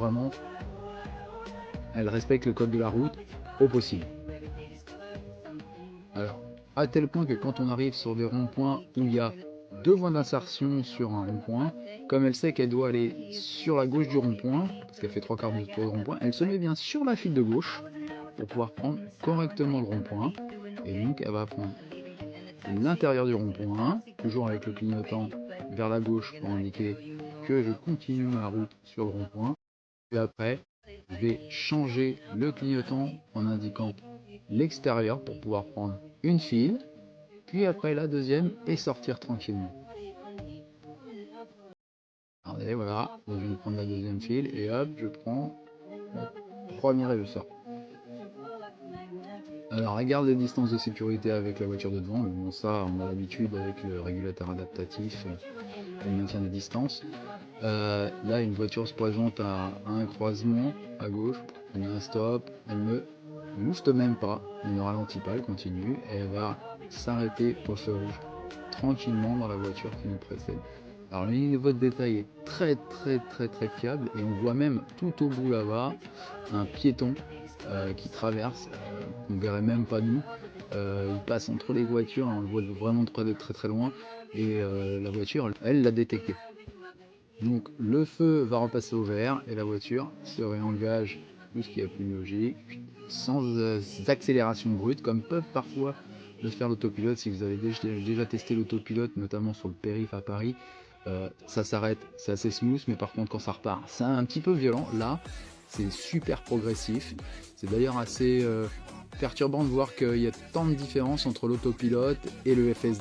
vraiment, elle respecte le code de la route au possible. Alors, à tel point que quand on arrive sur des ronds-points où il y a deux voies d'insertion sur un rond-point, comme elle sait qu'elle doit aller sur la gauche du rond-point, parce qu'elle fait 3/4 du tour de rond-point, elle se met bien sur la file de gauche pour pouvoir prendre correctement le rond-point. Et donc elle va prendre l'intérieur du rond-point, toujours avec le clignotant vers la gauche pour indiquer que je continue ma route sur le rond-point. Puis après, je vais changer le clignotant en indiquant l'extérieur pour pouvoir prendre une file, puis après la deuxième et sortir tranquillement. Regardez, voilà, je vais prendre la deuxième file et hop, je prends la première et je sors. Alors, regarde les distances de sécurité avec la voiture de devant, mais bon, ça, on a l'habitude avec le régulateur adaptatif pour le maintien des distances. Là, une voiture se présente à un croisement à gauche, on a un stop, elle ne booste même pas, elle ne ralentit pas, elle continue, et elle va s'arrêter au feu rouge, tranquillement dans la voiture qui nous précède. Alors, le niveau de détail est très fiable, et on voit même tout au bout là-bas un piéton qui traverse, qu'on verrait même pas nous. Il passe entre les voitures, on le voit vraiment très loin, et la voiture, elle l'a détecté. Donc le feu va repasser au vert et la voiture se réengage, tout ce qui est plus logique, sans accélération brute, comme peuvent parfois le faire l'autopilote. Si vous avez déjà testé l'autopilote, notamment sur le périph' à Paris, ça s'arrête, c'est assez smooth, mais par contre quand ça repart, c'est un petit peu violent. Là, c'est super progressif. C'est d'ailleurs assez perturbant de voir qu'il y a tant de différence entre l'autopilote et le FSD.